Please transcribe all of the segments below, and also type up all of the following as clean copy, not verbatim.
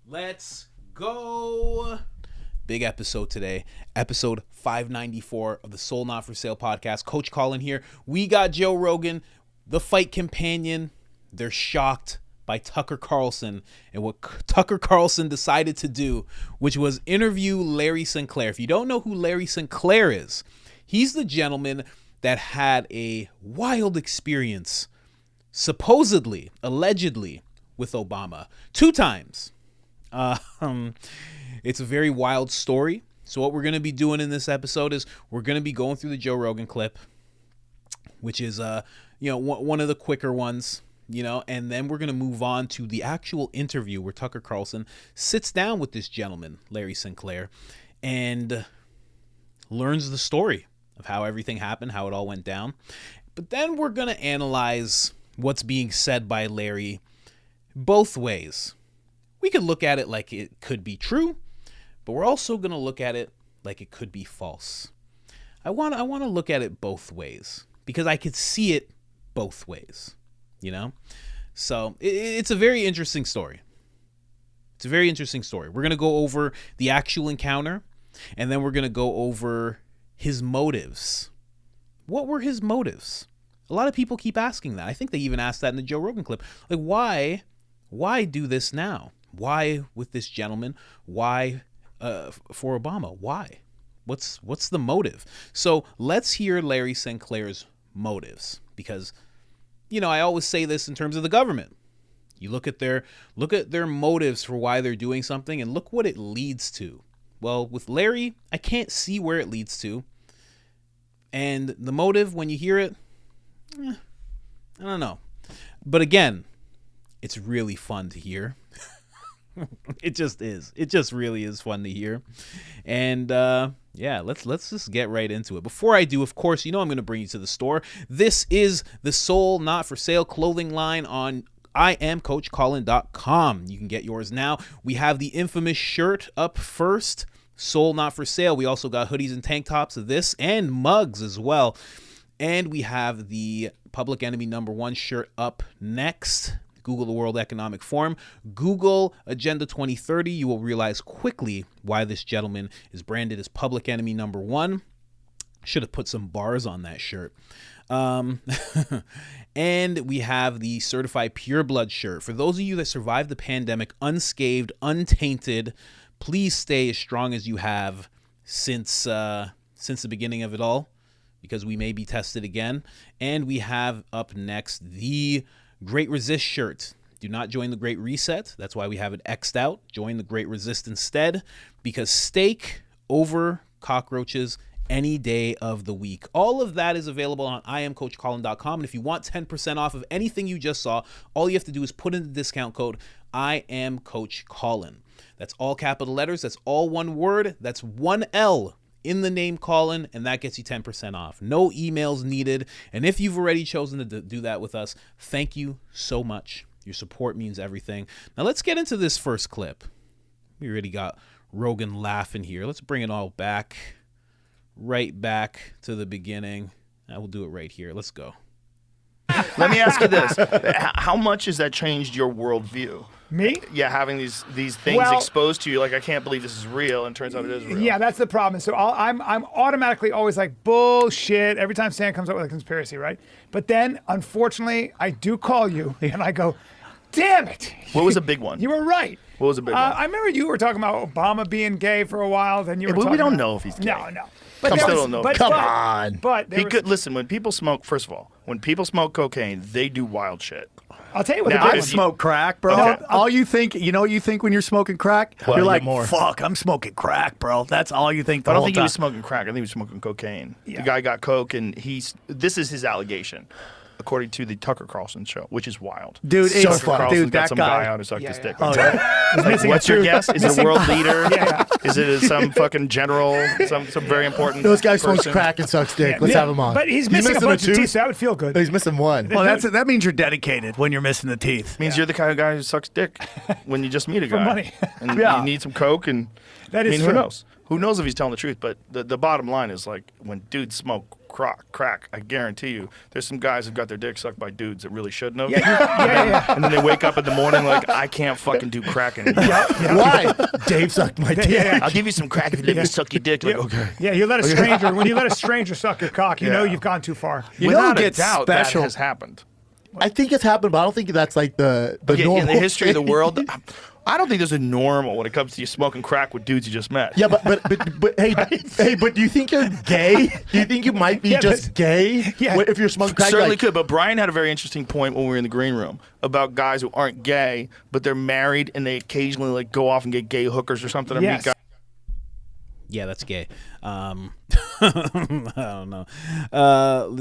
Let's go. Big episode today. Episode 594 of the Soul Not For Sale podcast. Coach Colin here. We got Joe Rogan, the fight companion. They're shocked by Tucker Carlson and what Tucker Carlson decided to do, which was interview Larry Sinclair. If you don't know who Larry Sinclair is, he's the gentleman that had a wild experience, supposedly, allegedly, with Obama 2 times. It's a very wild story. So what we're going to be doing in this episode is we're going to be going through the Joe Rogan clip, which is, one of the quicker ones, and then we're going to move on to the actual interview where Tucker Carlson sits down with this gentleman, Larry Sinclair, and learns the story of how everything happened, how it all went down. But then we're going to analyze what's being said by Larry both ways. We could look at it like it could be true, but we're also going to look at it like it could be false. I want to look at it both ways because I could see it both ways, So it's a very interesting story. It's a very interesting story. We're going to go over the actual encounter, and then we're going to go over his motives. What were his motives? A lot of people keep asking that. I think they even asked that in the Joe Rogan clip. Like, why do this now? Why with this gentleman? Why for Obama? Why? What's the motive? So let's hear Larry Sinclair's motives, because I always say this in terms of the government. You look at their motives for why they're doing something, and look what it leads to. Well, with Larry, I can't see where it leads to, and the motive, when you hear it, I don't know. But again, it's really fun to hear. It just is. It just really is fun to hear. And let's just get right into it. Before I do, of course, I'm going to bring you to the store. This is the Soul Not For Sale clothing line on IamCoachColin.com. You can get yours now. We have the infamous shirt up first, Soul Not For Sale. We also got hoodies and tank tops of this and mugs as well. And we have the Public Enemy #1 shirt up next. Google the World Economic Forum. Google Agenda 2030. You will realize quickly why this gentleman is branded as Public Enemy #1. Should have put some bars on that shirt. And we have the Certified Pure Blood shirt. For those of you that survived the pandemic unscathed, untainted, please stay as strong as you have since the beginning of it all, because we may be tested again. And we have up next the Great Resist shirt. Do not join the Great Reset. That's why we have it X'd out. Join the Great Resist instead, because steak over cockroaches any day of the week. All of that is available on IamCoachColin.com. And if you want 10% off of anything you just saw, all you have to do is put in the discount code IamCoachColin. That's all capital letters. That's all one word. That's one L in the name Colin, and that gets you 10% off. No emails needed. And if you've already chosen to do that with us, thank you so much. Your support means everything. Now let's get into this first clip. We already got Rogan laughing here. Let's bring it all back, right back to the beginning. I will do it right here. Let's go. Let me ask you this. How much has that changed your worldview? Me? Yeah, having these things exposed to you, like, I can't believe this is real, and turns out it is real. Yeah, that's the problem. So I'm automatically always like, bullshit, every time Stan comes up with a conspiracy, right? But then, unfortunately, I do call you, and I go, damn it. What was a big one? You were right. What was a big one? I remember you were talking about Obama being gay for a while, then you were talking we don't about, know if he's gay. No. But I still don't know. Come on. But listen, when people smoke, first of all, when people smoke cocaine, they do wild shit. I'll tell you what. I smoke crack, bro. Okay. All you think, what you think when you're smoking crack? Well, you're like, more. fuck, I'm smoking crack, bro. That's all you think the I don't whole think time. he was smoking crack. I think he was smoking cocaine. Yeah. The guy got coke, and this is his allegation, according to the Tucker Carlson show, which is wild. Dude, Tucker it's Carlson's dude, got that some guy. guy out who sucked his dick. Oh, yeah. Like, what's your guess? Is it a world leader? Yeah. Is it some fucking general? Some very important. Those guys smokes person? crack and sucks dick. Let's have him on. But he's missing a bunch of teeth, so that would feel good. He's missing one. Well, that means you're dedicated when you're missing the teeth. Means you're the kind of guy who sucks dick when you just meet a guy. For money. And Yeah. you need some coke, and That is who true. knows? Who knows if he's telling the truth? But the bottom line is, like, when dudes smoke crack, I guarantee you, there's some guys who've got their dick sucked by dudes that really shouldn't have. Yeah. And then they wake up in the morning like, I can't fucking do crack anymore. Why? Dave sucked my dick. Yeah. I'll give you some crack if you let me suck your dick. Like, okay. Yeah, you let a stranger when you let a stranger suck your cock, you know you've gone too far. You know Without who a gets doubt, special? that has happened. I think it's happened, but I don't think that's like the normal in the history of the thing. world, I don't think there's a normal when it comes to you smoking crack with dudes you just met. Yeah, but hey, but do you think you're gay? Do you think you might be just gay if you're smoking crack? Certainly could, but Brian had a very interesting point when we were in the green room about guys who aren't gay, but they're married and they occasionally like go off and get gay hookers or something. Yes. Yeah, that's gay. I don't know.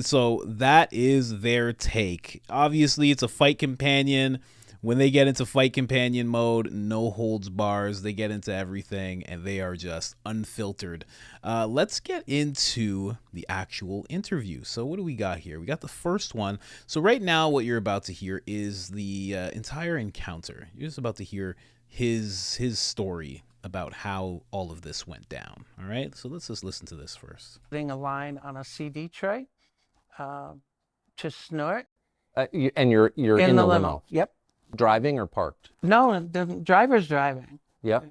So that is their take. Obviously, it's a fight companion. When they get into fight companion mode, no holds bars. They get into everything, and they are just unfiltered. Let's get into the actual interview. So what do we got here? We got the first one. So right now, what you're about to hear is the entire encounter. You're just about to hear his story about how all of this went down. All right, so let's just listen to this first. Putting a line on a CD tray to snort And you're in the limo. Yep. Driving or parked? No, the driver's driving. Yep.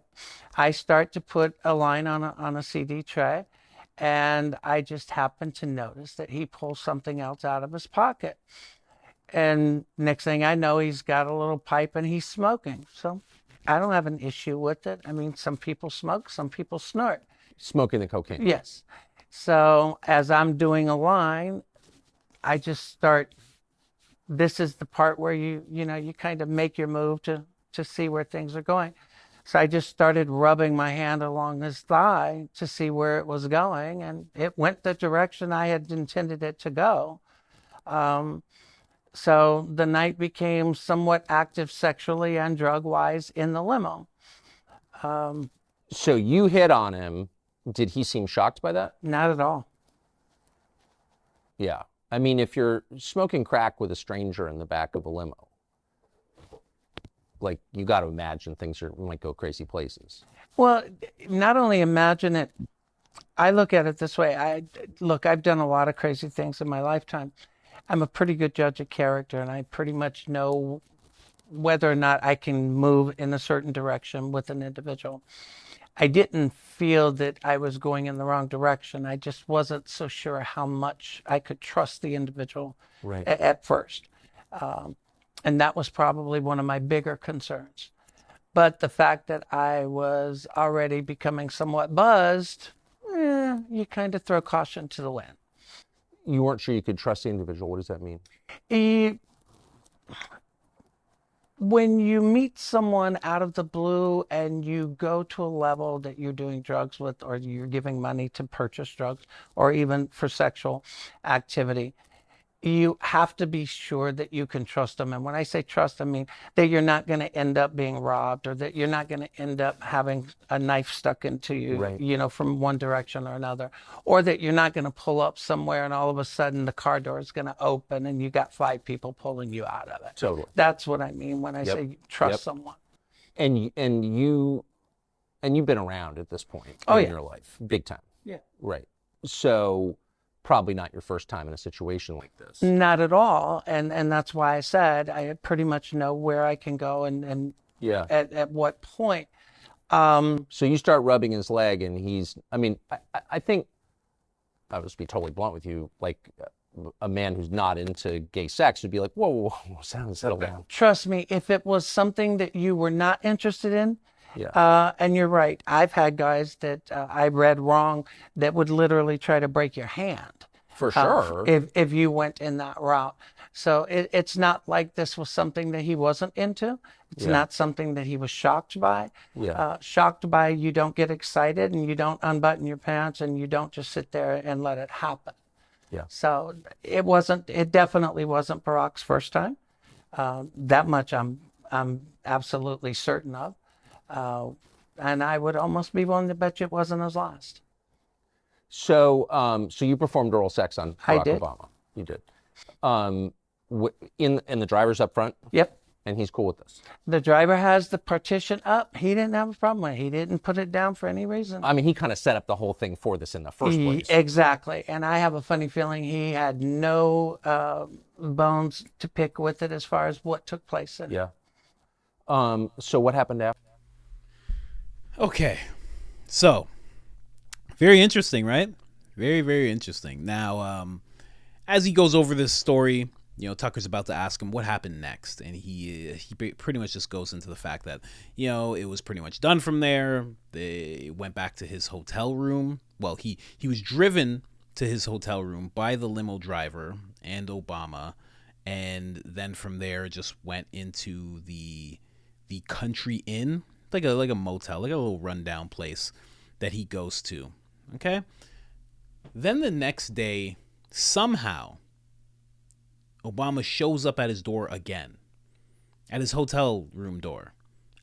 I start to put a line on a CD tray, and I just happen to notice that he pulls something else out of his pocket. And next thing I know, he's got a little pipe and he's smoking. So I don't have an issue with it. I mean, some people smoke, some people snort. Smoking the cocaine. Yes. So as I'm doing a line, I just start, this is the part where you kind of make your move to see where things are going. So I just started rubbing my hand along his thigh to see where it was going, and it went the direction I had intended it to go. So the night became somewhat active sexually and drug-wise in the limo. So you hit on him. Did he seem shocked by that? Not at all. Yeah. I mean, if you're smoking crack with a stranger in the back of a limo, like, you got to imagine things might go crazy places. Well, not only imagine it, I look at it this way. I've done a lot of crazy things in my lifetime. I'm a pretty good judge of character, and I pretty much know whether or not I can move in a certain direction with an individual. I didn't feel that I was going in the wrong direction. I just wasn't so sure how much I could trust the individual at first. And that was probably one of my bigger concerns. But the fact that I was already becoming somewhat buzzed, you kind of throw caution to the wind. You weren't sure you could trust the individual. What does that mean? When you meet someone out of the blue and you go to a level that you're doing drugs with, or you're giving money to purchase drugs, or even for sexual activity, you have to be sure that you can trust them. And when I say trust, I mean that you're not going to end up being robbed, or that you're not going to end up having a knife stuck into you, from one direction or another, or that you're not going to pull up somewhere and all of a sudden the car door is going to open and you got 5 people pulling you out of it. Totally. That's what I mean when I say trust someone. And you've been around at this point in your life, big time. Yeah. Right. So probably not your first time in a situation like this. Not at all. And that's why I said I pretty much know where I can go and at what point. So you start rubbing his leg, and I think, I'll just be totally blunt with you, like a man who's not into gay sex would be like, whoa, settle down. Trust me, if it was something that you were not interested in, and you're right, I've had guys that I read wrong that would literally try to break your hand. For sure. If you went in that route. So it's not like this was something that he wasn't into. It's not something that he was shocked by. Shocked by, you don't get excited and you don't unbutton your pants and you don't just sit there and let it happen. So it definitely wasn't Barack's first time. That much I'm absolutely certain of. And I would almost be willing to bet you it wasn't his last. So you performed oral sex on Barack Obama. You did. In the driver's up front? Yep. And he's cool with this. The driver has the partition up. He didn't have a problem with it. He didn't put it down for any reason. I mean, he kind of set up the whole thing for this in the first place. Exactly. And I have a funny feeling he had no bones to pick with it as far as what took place in it. Yeah. So what happened after? Okay. So, very interesting, right? Very, very interesting. Now, as he goes over this story, Tucker's about to ask him what happened next, and he pretty much just goes into the fact that, it was pretty much done from there. They went back to his hotel room. Well, he was driven to his hotel room by the limo driver and Obama, and then from there just went into the Country Inn, like a motel, like a little rundown place that he goes to. Okay? Then the next day, somehow, Obama shows up at his door again, at his hotel room door,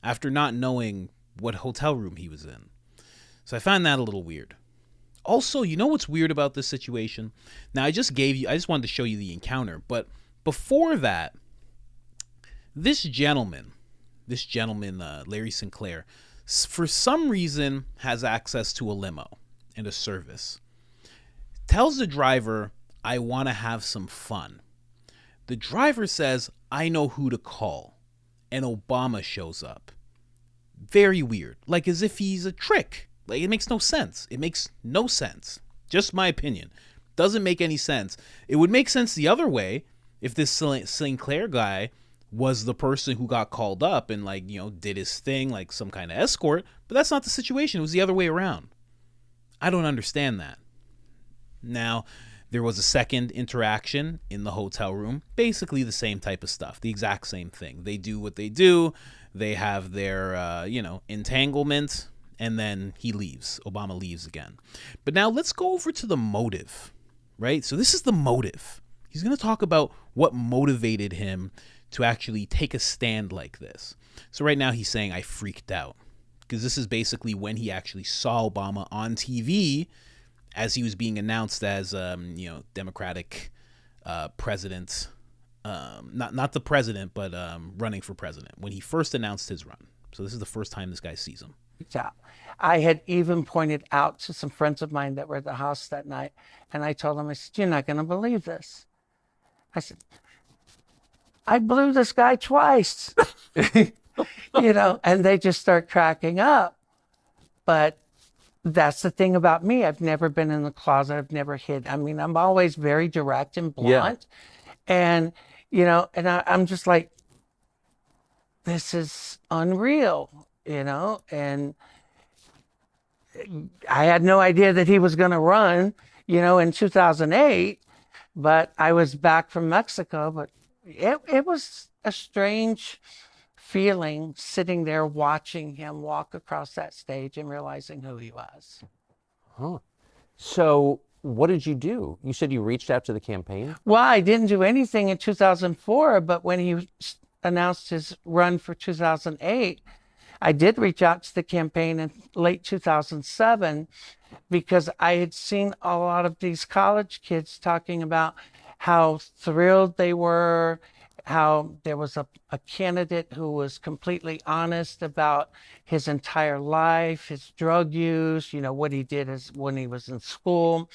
after not knowing what hotel room he was in. So I found that a little weird. Also, you know what's weird about this situation? Now, I just wanted to show you the encounter, but before that, this gentleman, Larry Sinclair, for some reason has access to a limo and a service. Tells the driver, I want to have some fun. The driver says, I know who to call. And Obama shows up. Very weird. Like as if he's a trick. Like it makes no sense. It makes no sense. Just my opinion. Doesn't make any sense. It would make sense the other way if this Sinclair guy was the person who got called up and did his thing, like some kind of escort. But that's not the situation. It was the other way around. I don't understand that. Now, there was a second interaction in the hotel room. Basically the same type of stuff. The exact same thing. They do what they do. They have their, entanglement. And then he leaves. Obama leaves again. But now let's go over to the motive, right? So this is the motive. He's going to talk about what motivated him to actually take a stand like this. So right now he's saying, I freaked out. Because this is basically when he actually saw Obama on TV as he was being announced as, Democratic president, not the president, but running for president, when he first announced his run. So this is the first time this guy sees him. I had even pointed out to some friends of mine that were at the house that night, and I told them, I said, you're not going to believe this. I said, I blew this guy twice, and they just start cracking up. But that's the thing about me. I've never been in the closet. I've never hid. I mean, I'm always very direct and blunt. Yeah. And, I'm just like, this is unreal, and I had no idea that he was going to run, in 2008, but I was back from Mexico, but it was a strange feeling sitting there watching him walk across that stage and realizing who he was. Huh. So what did you do? You said you reached out to the campaign? Well, I didn't do anything in 2004, but when he announced his run for 2008, I did reach out to the campaign in late 2007 because I had seen a lot of these college kids talking about how thrilled they were, how there was a candidate who was completely honest about his entire life, his drug use, what he did when he was in school.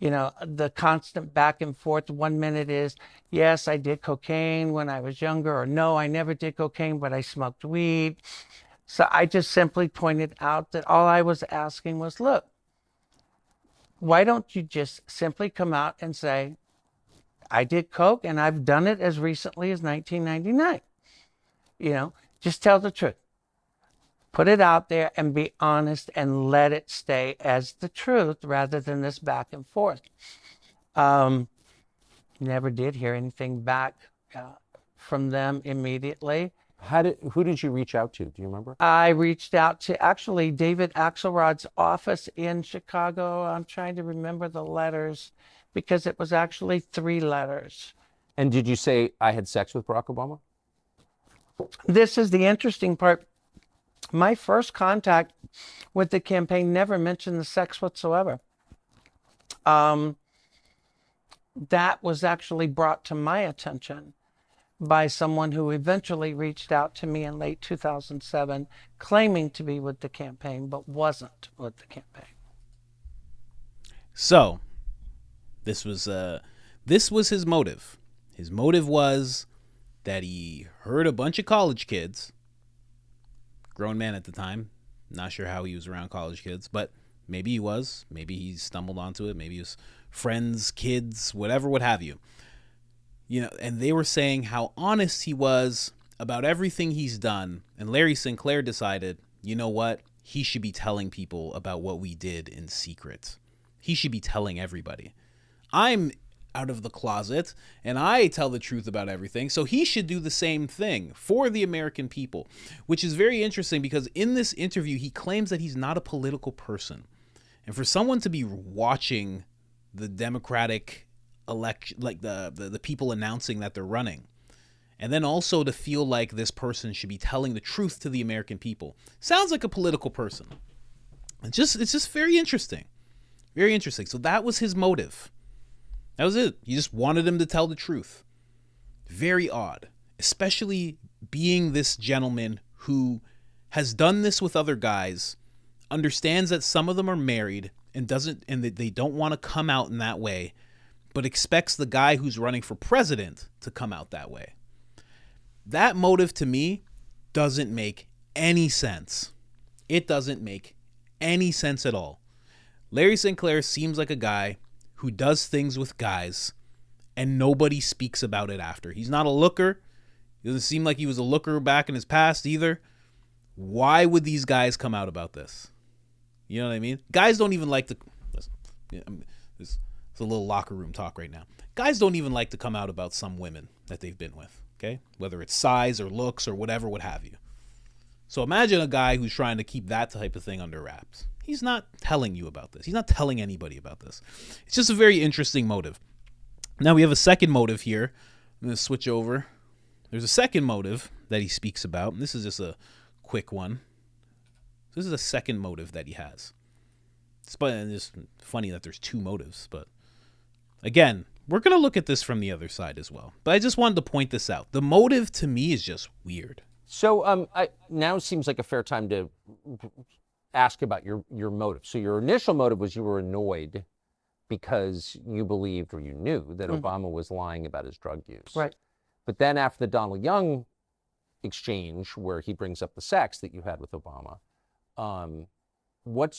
The constant back and forth. 1 minute is, yes, I did cocaine when I was younger, or no, I never did cocaine, but I smoked weed. So I just simply pointed out that all I was asking was, look, why don't you just simply come out and say, I did coke and I've done it as recently as 1999. Just tell the truth. Put it out there and be honest and let it stay as the truth rather than this back and forth. Never did hear anything back from them immediately. Who did you reach out to? Do you remember? I reached out to actually David Axelrod's office in Chicago. I'm trying to remember the letters because it was actually 3 letters. And did you say I had sex with Barack Obama? This is the interesting part. My first contact with the campaign never mentioned the sex whatsoever. That was actually brought to my attention by someone who eventually reached out to me in late 2007, claiming to be with the campaign, but wasn't with the campaign. So, this was his motive. His motive was that he heard a bunch of college kids, grown man at the time, not sure how he was around college kids, but maybe he was, maybe he stumbled onto it, maybe it was friends, kids, whatever, what have you. You know, and they were saying how honest he was about everything he's done. And Larry Sinclair decided, you know what? He should be telling people about what we did in secret. He should be telling everybody. I'm out of the closet and I tell the truth about everything. So he should do the same thing for the American people, which is very interesting because in this interview, he claims that he's not a political person. And for someone to be watching the Democratic election, like the people announcing that they're running, and then also to feel like this person should be telling the truth to the American people, sounds like a political person. It's just very interesting. Very interesting. So that was his motive. That was it. He just wanted him to tell the truth. Very odd, especially being this gentleman who has done this with other guys, understands that some of them are married and that they don't want to come out in that way, but expects the guy who's running for president to come out that way. That motive to me doesn't make any sense. It doesn't make any sense at all. Larry Sinclair seems like a guy who does things with guys and nobody speaks about it after. He's not a looker. He doesn't seem like he was a looker back in his past either. Why would these guys come out about this? You know what I mean? Guys don't even like to... Listen, it's a little locker room talk right now. Guys don't even like to come out about some women that they've been with, okay? Whether it's size or looks or whatever, what have you. So imagine a guy who's trying to keep that type of thing under wraps. He's not telling you about this. He's not telling anybody about this. It's just a very interesting motive. Now we have a second motive here. I'm going to switch over. There's a second motive that he speaks about. And this is just a quick one. This is a second motive that he has. And it's funny that there's two motives. But again, we're going to look at this from the other side as well. But I just wanted to point this out. The motive to me is just weird. So now it seems like a fair time to ask about your motive. So your initial motive was you were annoyed because you believed or you knew that Obama was lying about his drug use. Right. But then after the Donald Young exchange where he brings up the sex that you had with Obama, what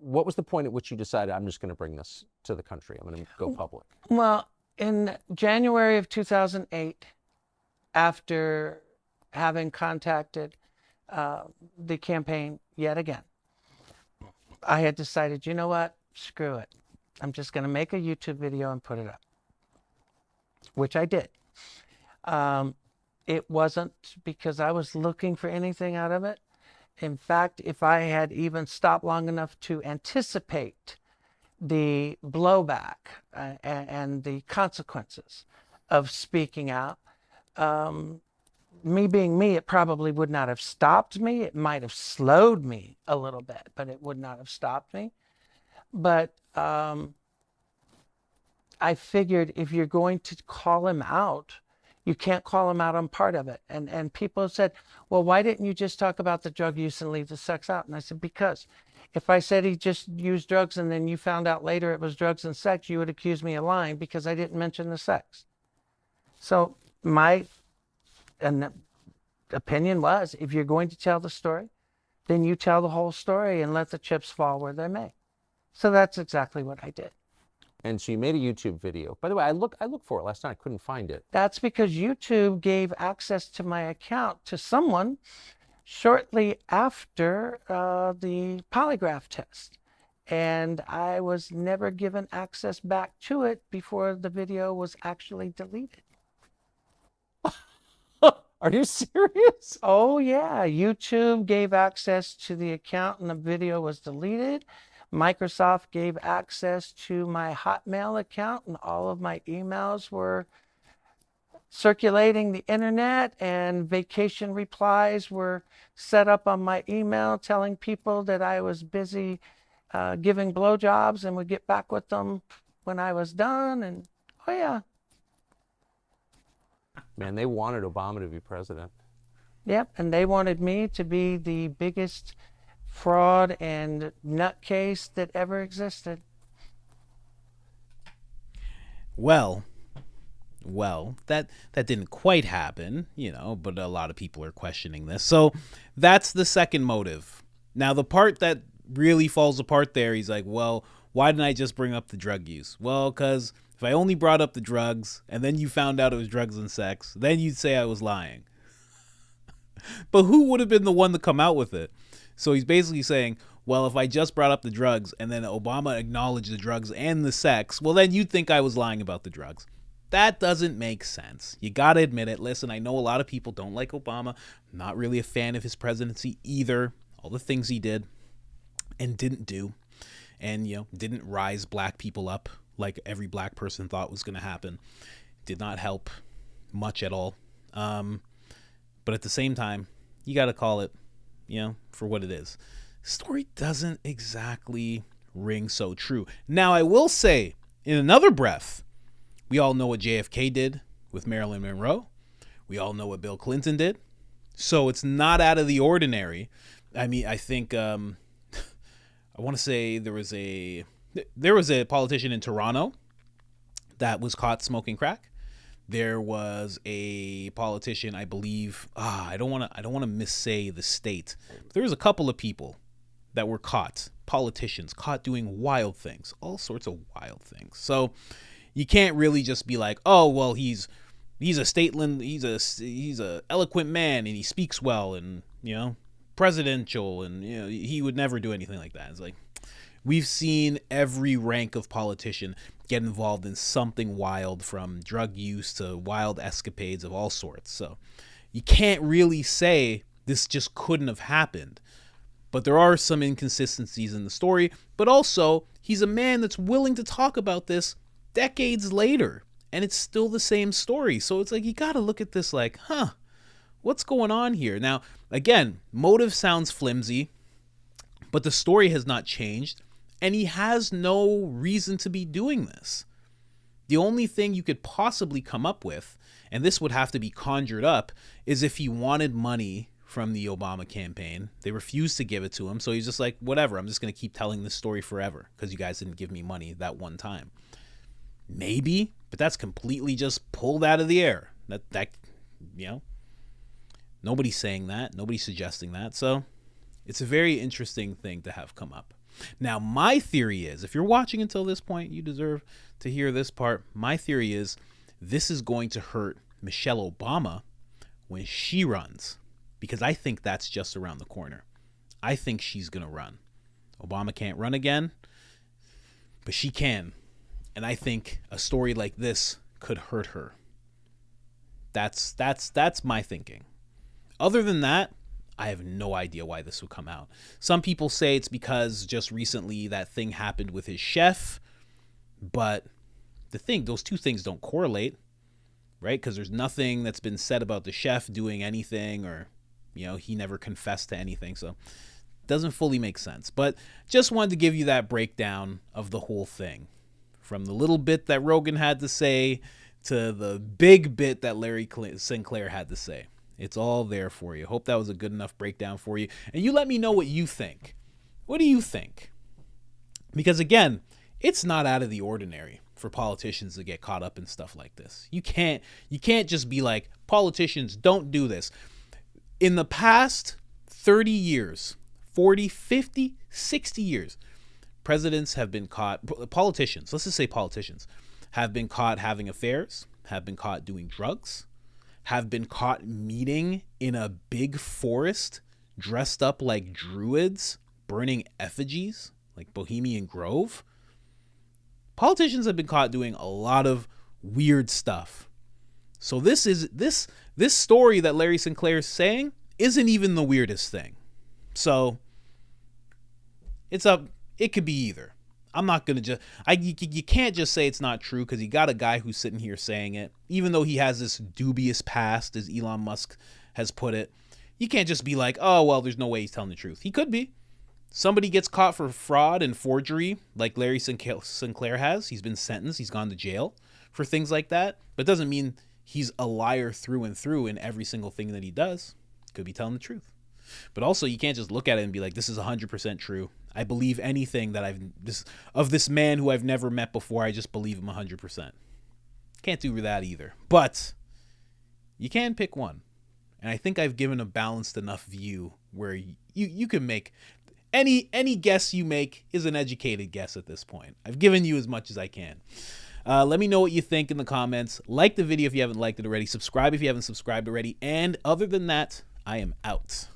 was the point at which you decided, I'm just going to bring this to the country, I'm going to go public? Well, in January of 2008, after having contacted the campaign yet again, I had decided, you know what, screw it. I'm just going to make a YouTube video and put it up, which I did. It wasn't because I was looking for anything out of it. In fact, if I had even stopped long enough to anticipate the blowback and the consequences of speaking out, me being me, it probably would not have stopped me. It might have slowed me a little bit, but it would not have stopped me. But I figured if you're going to call him out, you can't call him out on part of it. And people said, well, why didn't you just talk about the drug use and leave the sex out? And I said, because if I said he just used drugs and then you found out later it was drugs and sex, you would accuse me of lying because I didn't mention the sex. So my opinion was, if you're going to tell the story, then you tell the whole story and let the chips fall where they may. So that's exactly what I did. And so you made a YouTube video. By the way, I looked for it last night. I couldn't find it. That's because YouTube gave access to my account to someone shortly after the polygraph test. And I was never given access back to it before the video was actually deleted. Are you serious? Oh, yeah. YouTube gave access to the account and the video was deleted. Microsoft gave access to my Hotmail account and all of my emails were circulating the internet, and vacation replies were set up on my email telling people that I was busy giving blowjobs and would get back with them when I was done. And oh, yeah. Man, they wanted Obama to be president. Yep, and they wanted me to be the biggest fraud and nutcase that ever existed. Well, that didn't quite happen, but a lot of people are questioning this. So that's the second motive. Now, the part that really falls apart there, he's like, well, why didn't I just bring up the drug use? Well, because if I only brought up the drugs and then you found out it was drugs and sex, then you'd say I was lying. But who would have been the one to come out with it? So he's basically saying, well, if I just brought up the drugs and then Obama acknowledged the drugs and the sex, well, then you'd think I was lying about the drugs. That doesn't make sense. You got to admit it. Listen, I know a lot of people don't like Obama. I'm not really a fan of his presidency either. All the things he did and didn't do, and, didn't rise black people up like every black person thought was going to happen. Did not help much at all. But at the same time, you got to call it, for what it is. Story doesn't exactly ring so true. Now, I will say, in another breath, we all know what JFK did with Marilyn Monroe. We all know what Bill Clinton did. So it's not out of the ordinary. I mean, I think, I want to say there was a politician in Toronto that was caught smoking crack. There was a politician, I believe, I don't want to missay the state. But there was a couple of people that were caught, politicians caught doing wild things, all sorts of wild things. So you can't really just be like, oh, well, he's a eloquent man and he speaks well and, presidential and, he would never do anything like that. It's like, we've seen every rank of politician get involved in something wild, from drug use to wild escapades of all sorts. So you can't really say this just couldn't have happened. But there are some inconsistencies in the story. But also, he's a man that's willing to talk about this decades later, and it's still the same story. So it's like, you got to look at this like, what's going on here? Now, again, motive sounds flimsy, but the story has not changed. And he has no reason to be doing this. The only thing you could possibly come up with, and this would have to be conjured up, is if he wanted money from the Obama campaign. They refused to give it to him. So he's just like, whatever, I'm just going to keep telling this story forever because you guys didn't give me money that one time. Maybe, but that's completely just pulled out of the air. That nobody's saying that. Nobody's suggesting that. So it's a very interesting thing to have come up. Now, my theory is, if you're watching until this point, you deserve to hear this part. My theory is this is going to hurt Michelle Obama when she runs, because I think that's just around the corner. I think she's going to run. Obama can't run again, but she can. And I think a story like this could hurt her. That's my thinking. Other than that, I have no idea why this would come out. Some people say it's because just recently that thing happened with his chef, but those two things don't correlate, right? Because there's nothing that's been said about the chef doing anything, or, he never confessed to anything. So it doesn't fully make sense. But just wanted to give you that breakdown of the whole thing, from the little bit that Rogan had to say to the big bit that Larry Sinclair had to say. It's all there for you. Hope that was a good enough breakdown for you. And you let me know what you think. What do you think? Because again, it's not out of the ordinary for politicians to get caught up in stuff like this. You can't just be like, politicians don't do this. In the past 30 years, 40, 50, 60 years, presidents have been caught, politicians, let's just say politicians, have been caught having affairs, have been caught doing drugs, have been caught meeting in a big forest dressed up like druids, burning effigies like Bohemian Grove. Politicians have been caught doing a lot of weird stuff. So this story that Larry Sinclair is saying isn't even the weirdest thing. So it could be either. I'm not going to you can't just say it's not true, because you got a guy who's sitting here saying it, even though he has this dubious past, as Elon Musk has put it. You can't just be like, oh, well, there's no way he's telling the truth. He could be. Somebody gets caught for fraud and forgery like Larry Sinclair has. He's been sentenced. He's gone to jail for things like that. But it doesn't mean he's a liar through and through in every single thing that he does. Could be telling the truth. But also, you can't just look at it and be like, this is 100% true. I believe anything that of this man who I've never met before. I just believe him 100%. Can't do that either. But you can pick one. And I think I've given a balanced enough view where you can make any guess you make is an educated guess at this point. I've given you as much as I can. Let me know what you think in the comments. Like the video if you haven't liked it already. Subscribe if you haven't subscribed already. And other than that, I am out.